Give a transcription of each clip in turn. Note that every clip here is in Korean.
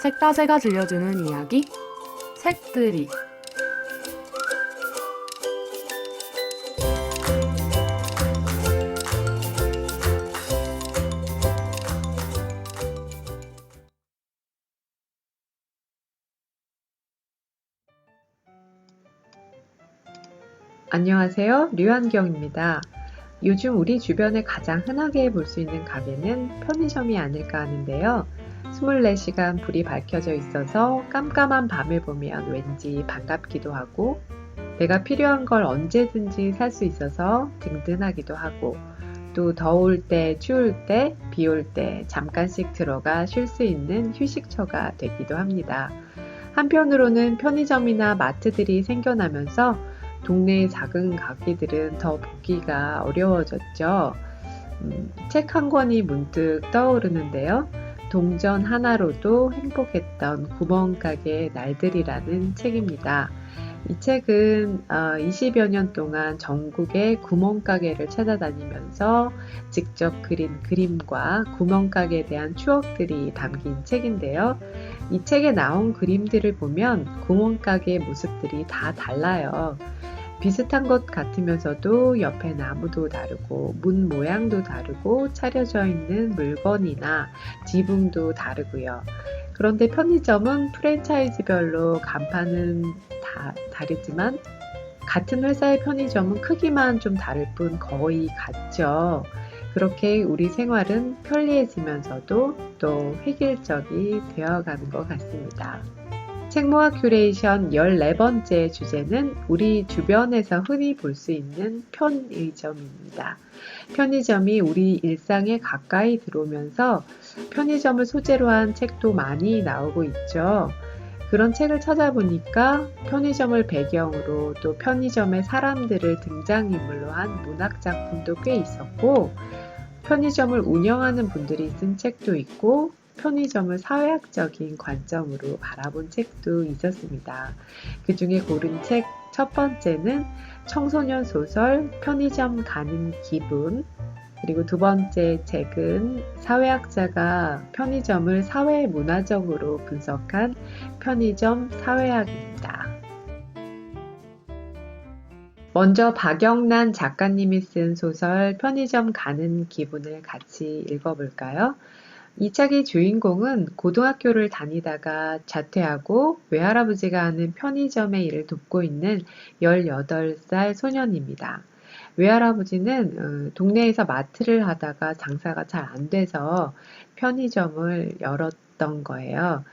책다새가 들려주는 이야기 책들이. 안녕하세요. 류한경입니다. 요즘 우리 주변에 가장 흔하게 볼 수 있는 가게는 편의점이 아닐까 하는데요. 24시간 불이 밝혀져 있어서 깜깜한 밤을 보면 왠지 반갑기도 하고, 내가 필요한 걸 언제든지 살 수 있어서 든든하기도 하고, 또 더울 때, 추울 때, 비 올 때 잠깐씩 들어가 쉴 수 있는 휴식처가 되기도 합니다. 한편으로는 편의점이나 마트들이 생겨나면서 동네의 작은 가게들은 더 보기가 어려워졌죠. 책 한 권이 문득 떠오르는데요. 동전 하나로도 행복했던 구멍가게 날들이라는 책입니다. 이 책은 20여 년 동안 전국의 구멍가게를 찾아다니면서 직접 그린 그림과 구멍가게에 대한 추억들이 담긴 책인데요. 이 책에 나온 그림들을 보면 구멍가게의 모습들이 다 달라요. 비슷한 것 같으면서도 옆에 나무도 다르고 문 모양도 다르고 차려져 있는 물건이나 지붕도 다르고요. 그런데 편의점은 프랜차이즈별로 간판은 다 다르지만 같은 회사의 편의점은 크기만 좀 다를 뿐 거의 같죠. 그렇게 우리 생활은 편리해지면서도 또 획일적이 되어가는 것 같습니다. 책모아 큐레이션 14번째 주제는 우리 주변에서 흔히 볼 수 있는 편의점입니다. 편의점이 우리 일상에 가까이 들어오면서 편의점을 소재로 한 책도 많이 나오고 있죠. 그런 책을 찾아보니까 편의점을 배경으로 또 편의점의 사람들을 등장인물로 한 문학작품도 꽤 있었고, 편의점을 운영하는 분들이 쓴 책도 있고, 편의점을 사회학적인 관점으로 바라본 책도 있었습니다. 그 중에 고른 책 첫 번째는 청소년 소설 편의점 가는 기분, 그리고 두 번째 책은 사회학자가 편의점을 사회문화적으로 분석한 편의점 사회학입니다. 먼저 박영란 작가님이 쓴 소설 편의점 가는 기분을 같이 읽어볼까요? 이 책의 주인공은 고등학교를 다니다가 자퇴하고 외할아버지가 하는 편의점의 일을 돕고 있는 18살 소년입니다. 외할아버지는 동네에서 마트를 하다가 장사가 잘 안 돼서 편의점을 열었던 거예요.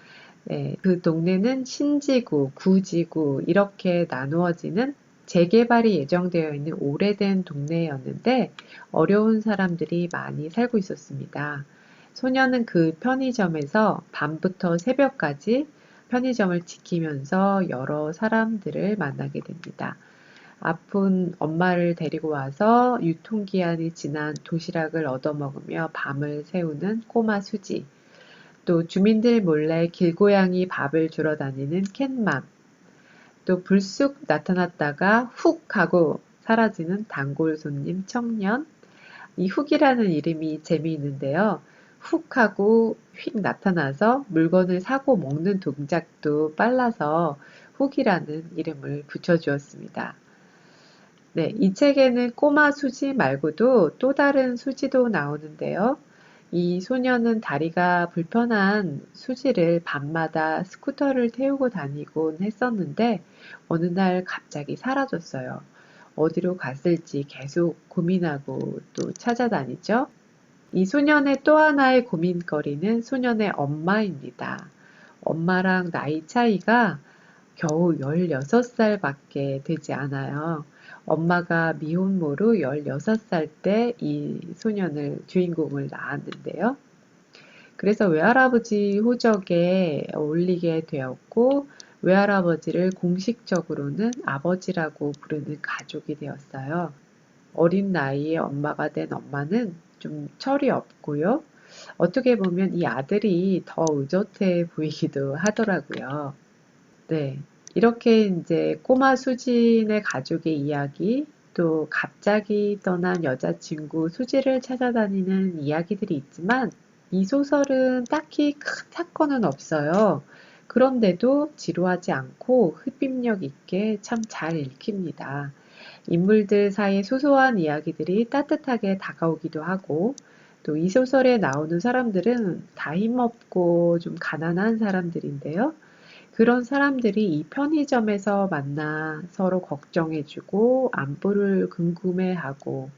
네, 그 동네는 신지구, 구지구 이렇게 나누어지는 재개발이 예정되어 있는 오래된 동네였는데 어려운 사람들이 많이 살고 있었습니다. 소녀는 그 편의점에서 밤부터 새벽까지 편의점을 지키면서 여러 사람들을 만나게 됩니다. 아픈 엄마를 데리고 와서 유통기한이 지난 도시락을 얻어먹으며 밤을 새우는 꼬마 수지, 또 주민들 몰래 길고양이 밥을 주러 다니는 캣맘, 또 불쑥 나타났다가 훅 하고 사라지는 단골 손님 청년. 이 훅이라는 이름이 재미있는데요. 훅 하고 휙 나타나서 물건을 사고 먹는 동작도 빨라서 훅이라는 이름을 붙여주었습니다. 네, 이 책에는 꼬마 수지 말고도 또 다른 수지도 나오는데요. 이 소녀는 다리가 불편한 수지를 밤마다 스쿠터를 태우고 다니곤 했었는데 어느 날 갑자기 사라졌어요. 어디로 갔을지 계속 고민하고 또 찾아다니죠. 이 소년의 또 하나의 고민거리는 소년의 엄마입니다. 엄마랑 나이 차이가 겨우 16살밖에 되지 않아요. 엄마가 미혼모로 16살 때 이 소년을 주인공을 낳았는데요. 그래서 외할아버지 호적에 올리게 되었고 외할아버지를 공식적으로는 아버지라고 부르는 가족이 되었어요. 어린 나이에 엄마가 된 엄마는 좀 철이 없고요. 어떻게 보면 이 아들이 더 의젓해 보이기도 하더라고요. 네. 이렇게 이제 꼬마 수진의 가족의 이야기, 또 갑자기 떠난 여자친구 수지를 찾아다니는 이야기들이 있지만 이 소설은 딱히 큰 사건은 없어요. 그런데도 지루하지 않고 흡입력 있게 참 잘 읽힙니다. 인물들 사이의 소소한 이야기들이 따뜻하게 다가오기도 하고, 또 이 소설에 나오는 사람들은 다 힘없고 좀 가난한 사람들인데요. 그런 사람들이 이 편의점에서 만나 서로 걱정해주고 안부를 궁금해하고,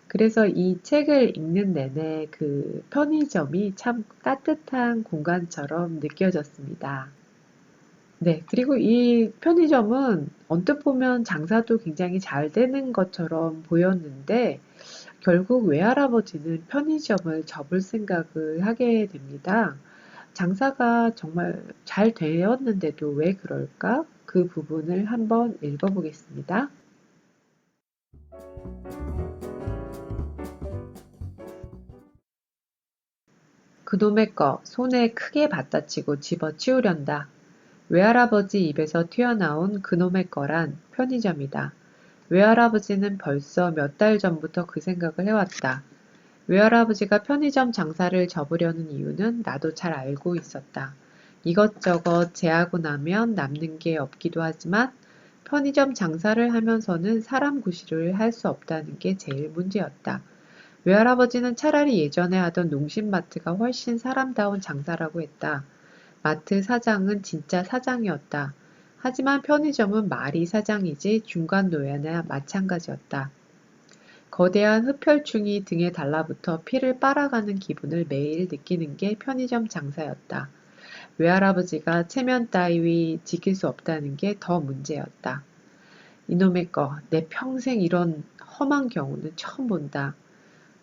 그래서 이 책을 읽는 내내 그 편의점이 참 따뜻한 공간처럼 느껴졌습니다. 네, 그리고 이 편의점은 언뜻 보면 장사도 굉장히 잘 되는 것처럼 보였는데, 결국 외할아버지는 편의점을 접을 생각을 하게 됩니다. 장사가 정말 잘 되었는데도 왜 그럴까? 그 부분을 한번 읽어보겠습니다. 그놈의 거 손에 크게 받다치고 집어치우련다. 외할아버지 입에서 튀어나온 그놈의 거란 편의점이다. 외할아버지는 벌써 몇 달 전부터 그 생각을 해왔다. 외할아버지가 편의점 장사를 접으려는 이유는 나도 잘 알고 있었다. 이것저것 제하고 나면 남는 게 없기도 하지만 편의점 장사를 하면서는 사람 구실을 할 수 없다는 게 제일 문제였다. 외할아버지는 차라리 예전에 하던 농심마트가 훨씬 사람다운 장사라고 했다. 마트 사장은 진짜 사장이었다. 하지만 편의점은 말이 사장이지 중간 노예나 마찬가지였다. 거대한 흡혈충이 등에 달라붙어 피를 빨아가는 기분을 매일 느끼는 게 편의점 장사였다. 외할아버지가 체면 따위 지킬 수 없다는 게 더 문제였다. 이놈의 거, 내 평생 이런 험한 경우는 처음 본다.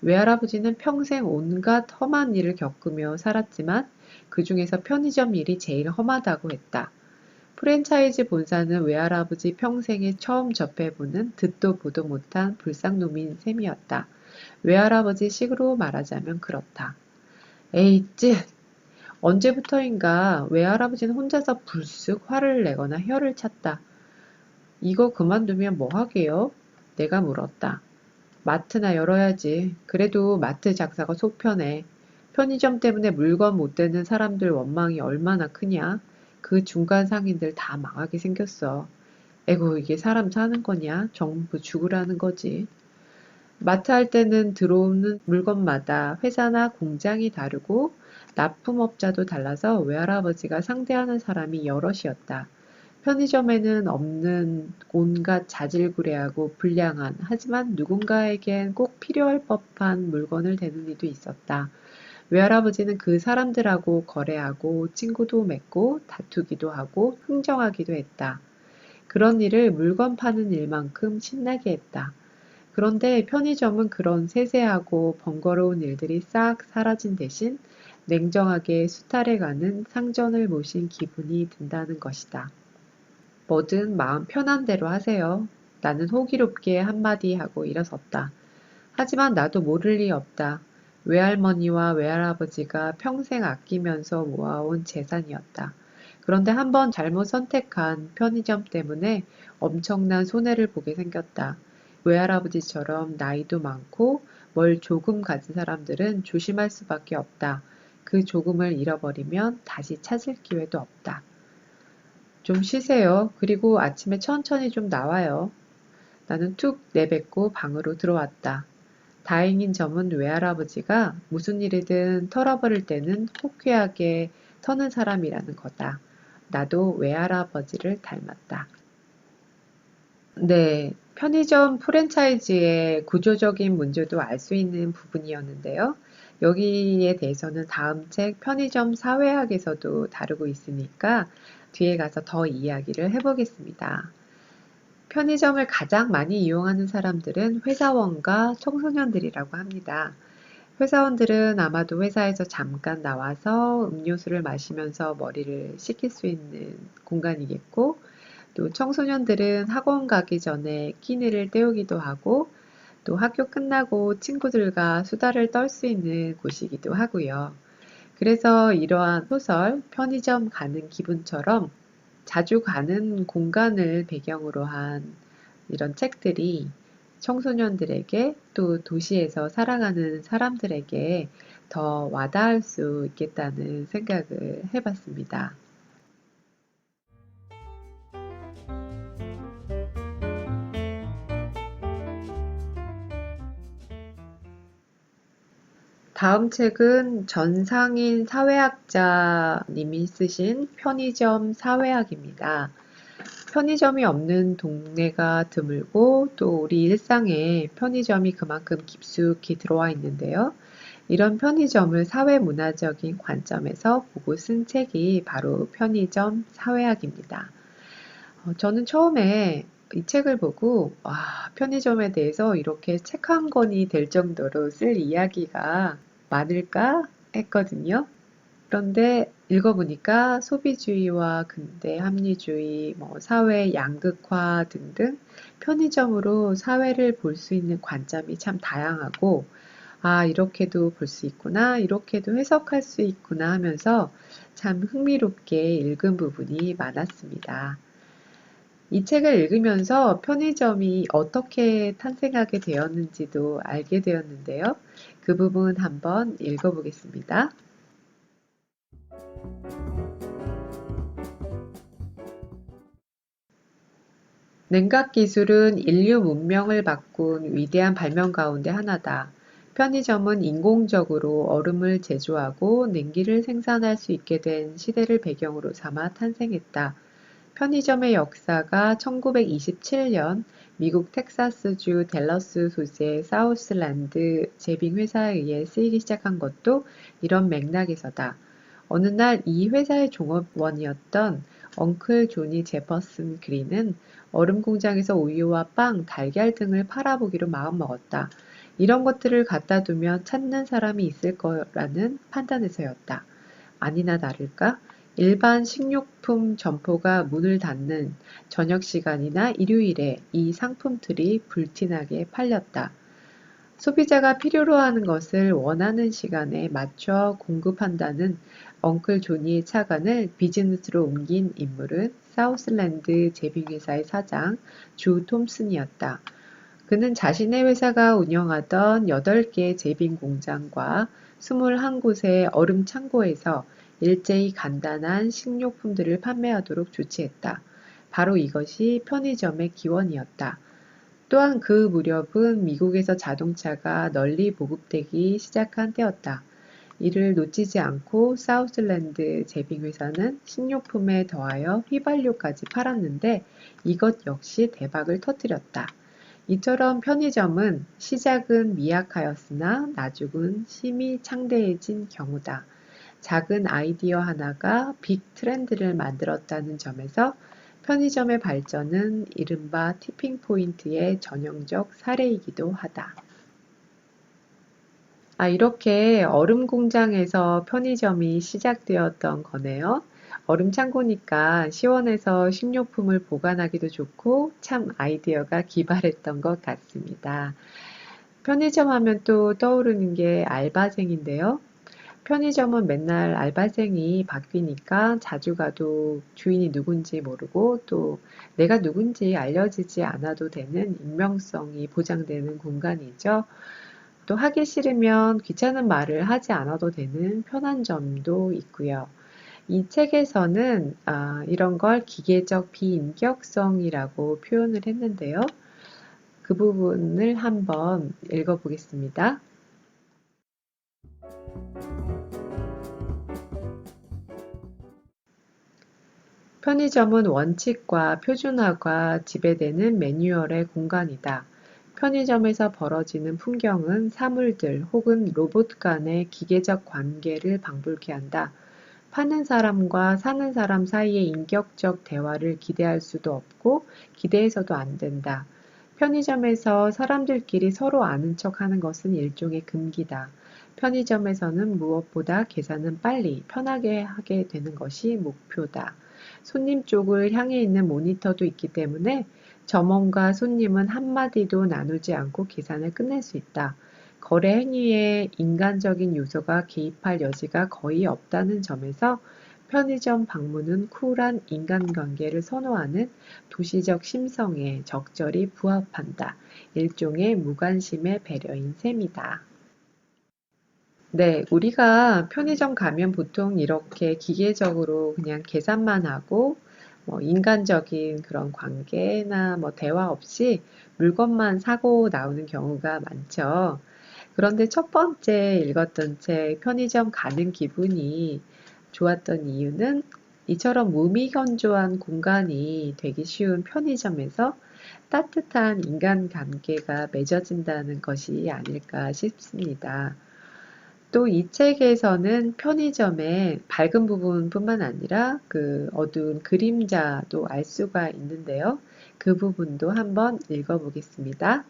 외할아버지는 평생 온갖 험한 일을 겪으며 살았지만 그 중에서 편의점 일이 제일 험하다고 했다. 프랜차이즈 본사는 외할아버지 평생에 처음 접해보는 듣도 보도 못한 불쌍놈인 셈이었다. 외할아버지 식으로 말하자면 그렇다. 에이, 찌! 언제부터인가 외할아버지는 혼자서 불쑥 화를 내거나 혀를 찼다. 이거 그만두면 뭐 하게요? 내가 물었다. 마트나 열어야지. 그래도 마트 장사가 속 편해. 편의점 때문에 물건 못 대는 사람들 원망이 얼마나 크냐? 그 중간 상인들 다 망하게 생겼어. 에고, 이게 사람 사는 거냐? 전부 죽으라는 거지. 마트 할 때는 들어오는 물건마다 회사나 공장이 다르고 납품업자도 달라서 외할아버지가 상대하는 사람이 여럿이었다. 편의점에는 없는 온갖 자질구레하고 불량한, 하지만 누군가에겐 꼭 필요할 법한 물건을 대는 이도 있었다. 외할아버지는 그 사람들하고 거래하고 친구도 맺고 다투기도 하고 흥정하기도 했다. 그런 일을 물건 파는 일만큼 신나게 했다. 그런데 편의점은 그런 세세하고 번거로운 일들이 싹 사라진 대신 냉정하게 수탈해가는 상전을 모신 기분이 든다는 것이다. 뭐든 마음 편한 대로 하세요. 나는 호기롭게 한마디 하고 일어섰다. 하지만 나도 모를 리 없다. 외할머니와 외할아버지가 평생 아끼면서 모아온 재산이었다. 그런데 한번 잘못 선택한 편의점 때문에 엄청난 손해를 보게 생겼다. 외할아버지처럼 나이도 많고 뭘 조금 가진 사람들은 조심할 수밖에 없다. 그 조금을 잃어버리면 다시 찾을 기회도 없다. 좀 쉬세요. 그리고 아침에 천천히 좀 나와요. 나는 툭 내뱉고 방으로 들어왔다. 다행인 점은 외할아버지가 무슨 일이든 털어버릴 때는 호쾌하게 터는 사람이라는 거다. 나도 외할아버지를 닮았다. 네, 편의점 프랜차이즈의 구조적인 문제도 알 수 있는 부분이었는데요. 여기에 대해서는 다음 책 편의점 사회학에서도 다루고 있으니까 뒤에 가서 더 이야기를 해보겠습니다. 편의점을 가장 많이 이용하는 사람들은 회사원과 청소년들이라고 합니다. 회사원들은 아마도 회사에서 잠깐 나와서 음료수를 마시면서 머리를 식힐 수 있는 공간이겠고, 또 청소년들은 학원 가기 전에 끼니를 때우기도 하고, 또 학교 끝나고 친구들과 수다를 떨 수 있는 곳이기도 하고요. 그래서 이러한 소설, 편의점 가는 기분처럼 자주 가는 공간을 배경으로 한 이런 책들이 청소년들에게 또 도시에서 살아가는 사람들에게 더 와닿을 수 있겠다는 생각을 해봤습니다. 다음 책은 전상인 사회학자님이 쓰신 편의점 사회학입니다. 편의점이 없는 동네가 드물고 또 우리 일상에 편의점이 그만큼 깊숙이 들어와 있는데요. 이런 편의점을 사회문화적인 관점에서 보고 쓴 책이 바로 편의점 사회학입니다. 저는 처음에 이 책을 보고 편의점에 대해서 이렇게 책 한 권이 될 정도로 쓸 이야기가 많을까 했거든요. 그런데 읽어보니까 소비주의와 근대 합리주의, 사회 양극화 등등 편의점으로 사회를 볼 수 있는 관점이 참 다양하고 이렇게도 볼 수 있구나, 이렇게도 해석할 수 있구나 하면서 참 흥미롭게 읽은 부분이 많았습니다. 이 책을 읽으면서 편의점이 어떻게 탄생하게 되었는지도 알게 되었는데요. 그 부분 한번 읽어보겠습니다. 냉각 기술은 인류 문명을 바꾼 위대한 발명 가운데 하나다. 편의점은 인공적으로 얼음을 제조하고 냉기를 생산할 수 있게 된 시대를 배경으로 삼아 탄생했다. 편의점의 역사가 1927년 미국 텍사스주 댈러스 소재 사우스랜드 제빙 회사에 의해 쓰이기 시작한 것도 이런 맥락에서다. 어느 날 이 회사의 종업원이었던 엉클 조니 제퍼슨 그린은 얼음 공장에서 우유와 빵, 달걀 등을 팔아보기로 마음먹었다. 이런 것들을 갖다 두면 찾는 사람이 있을 거라는 판단에서였다. 아니나 다를까? 일반 식료품 점포가 문을 닫는 저녁 시간이나 일요일에 이 상품들이 불티나게 팔렸다. 소비자가 필요로 하는 것을 원하는 시간에 맞춰 공급한다는 엉클 조니의 차관을 비즈니스로 옮긴 인물은 사우슬랜드 제빙회사의 사장 주 톰슨이었다. 그는 자신의 회사가 운영하던 8개 제빙 공장과 21곳의 얼음 창고에서 일제히 간단한 식료품들을 판매하도록 조치했다. 바로 이것이 편의점의 기원이었다. 또한 그 무렵은 미국에서 자동차가 널리 보급되기 시작한 때였다. 이를 놓치지 않고 사우슬랜드 제빙회사는 식료품에 더하여 휘발유까지 팔았는데 이것 역시 대박을 터뜨렸다. 이처럼 편의점은 시작은 미약하였으나 나중은 심히 창대해진 경우다. 작은 아이디어 하나가 빅 트렌드를 만들었다는 점에서 편의점의 발전은 이른바 티핑 포인트의 전형적 사례이기도 하다. 이렇게 얼음 공장에서 편의점이 시작되었던 거네요. 얼음 창고니까 시원해서 식료품을 보관하기도 좋고 참 아이디어가 기발했던 것 같습니다. 편의점 하면 또 떠오르는 게 알바생인데요. 편의점은 맨날 알바생이 바뀌니까 자주 가도 주인이 누군지 모르고 또 내가 누군지 알려지지 않아도 되는 익명성이 보장되는 공간이죠. 또 하기 싫으면 귀찮은 말을 하지 않아도 되는 편한 점도 있고요. 이 책에서는 이런 걸 기계적 비인격성이라고 표현을 했는데요. 그 부분을 한번 읽어보겠습니다. 편의점은 원칙과 표준화가 지배되는 매뉴얼의 공간이다. 편의점에서 벌어지는 풍경은 사물들 혹은 로봇 간의 기계적 관계를 방불케 한다. 파는 사람과 사는 사람 사이의 인격적 대화를 기대할 수도 없고 기대해서도 안 된다. 편의점에서 사람들끼리 서로 아는 척 하는 것은 일종의 금기다. 편의점에서는 무엇보다 계산은 빨리, 편하게 하게 되는 것이 목표다. 손님 쪽을 향해 있는 모니터도 있기 때문에 점원과 손님은 한마디도 나누지 않고 계산을 끝낼 수 있다. 거래 행위에 인간적인 요소가 개입할 여지가 거의 없다는 점에서 편의점 방문은 쿨한 인간관계를 선호하는 도시적 심성에 적절히 부합한다. 일종의 무관심의 배려인 셈이다. 네, 우리가 편의점 가면 보통 이렇게 기계적으로 그냥 계산만 하고 인간적인 그런 관계나 대화 없이 물건만 사고 나오는 경우가 많죠. 그런데 첫 번째 읽었던 책 편의점 가는 기분이 좋았던 이유는 이처럼 무미건조한 공간이 되기 쉬운 편의점에서 따뜻한 인간관계가 맺어진다는 것이 아닐까 싶습니다. 또 이 책에서는 편의점의 밝은 부분뿐만 아니라 그 어두운 그림자도 알 수가 있는데요. 그 부분도 한번 읽어보겠습니다.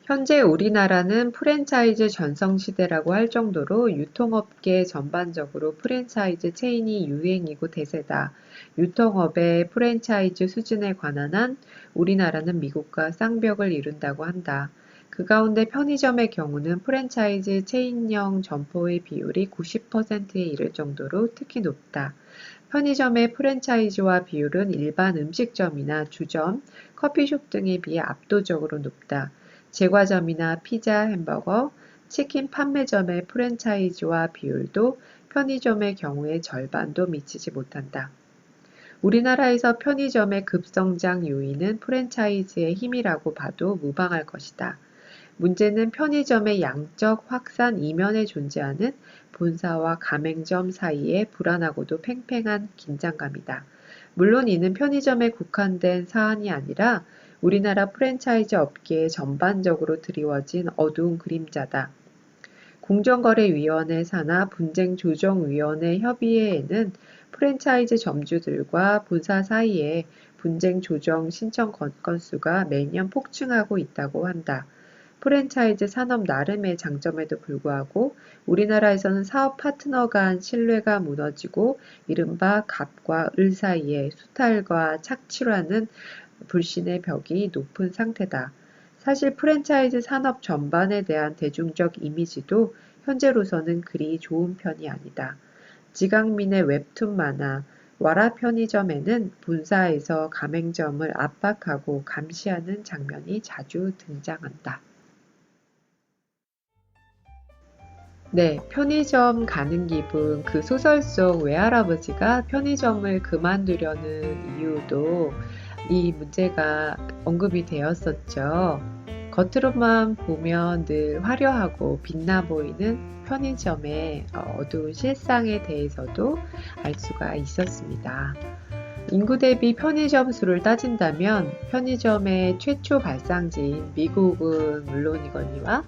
현재 우리나라는 프랜차이즈 전성시대라고 할 정도로 유통업계 전반적으로 프랜차이즈 체인이 유행이고 대세다. 유통업의 프랜차이즈 수준에 관한 한 우리나라는 미국과 쌍벽을 이룬다고 한다. 그 가운데 편의점의 경우는 프랜차이즈 체인형 점포의 비율이 90%에 이를 정도로 특히 높다. 편의점의 프랜차이즈화 비율은 일반 음식점이나 주점, 커피숍 등에 비해 압도적으로 높다. 제과점이나 피자, 햄버거, 치킨 판매점의 프랜차이즈화 비율도 편의점의 경우에 절반도 미치지 못한다. 우리나라에서 편의점의 급성장 요인은 프랜차이즈의 힘이라고 봐도 무방할 것이다. 문제는 편의점의 양적 확산 이면에 존재하는 본사와 가맹점 사이의 불안하고도 팽팽한 긴장감이다. 물론 이는 편의점에 국한된 사안이 아니라 우리나라 프랜차이즈 업계에 전반적으로 드리워진 어두운 그림자다. 공정거래위원회 산하 분쟁조정위원회 협의회에는 프랜차이즈 점주들과 본사 사이에 분쟁 조정 신청 건수가 매년 폭증하고 있다고 한다. 프랜차이즈 산업 나름의 장점에도 불구하고 우리나라에서는 사업 파트너 간 신뢰가 무너지고 이른바 갑과 을 사이에 수탈과 착취라는 불신의 벽이 높은 상태다. 사실 프랜차이즈 산업 전반에 대한 대중적 이미지도 현재로서는 그리 좋은 편이 아니다. 지강민의 웹툰 만화 와라 편의점에는 본사에서 가맹점을 압박하고 감시하는 장면이 자주 등장한다. 네, 편의점 가는 기분. 그 소설 속 외할아버지가 편의점을 그만두려는 이유도 이 문제가 언급이 되었었죠. 겉으로만 보면 늘 화려하고 빛나 보이는 편의점의 어두운 실상에 대해서도 알 수가 있었습니다. 인구 대비 편의점 수를 따진다면 편의점의 최초 발상지인 미국은 물론이거니와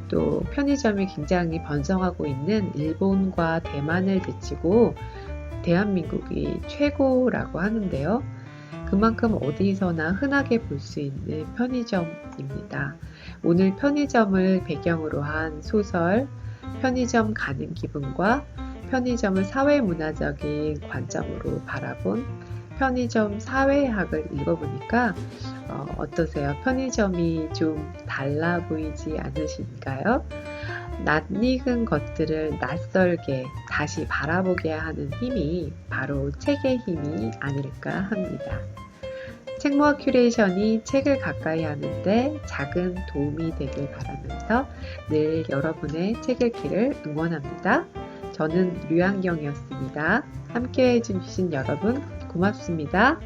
또 편의점이 굉장히 번성하고 있는 일본과 대만을 제치고 대한민국이 최고라고 하는데요. 그만큼 어디서나 흔하게 볼 수 있는 편의점입니다. 오늘 편의점을 배경으로 한 소설 편의점 가는 기분과 편의점을 사회문화적인 관점으로 바라본 편의점 사회학을 읽어보니까 어떠세요? 편의점이 좀 달라 보이지 않으신가요? 낯익은 것들을 낯설게 다시 바라보게 하는 힘이 바로 책의 힘이 아닐까 합니다. 책모아 큐레이션이 책을 가까이 하는데 작은 도움이 되길 바라면서 늘 여러분의 책 읽기를 응원합니다. 저는 류한경이었습니다. 함께 해주신 여러분 고맙습니다.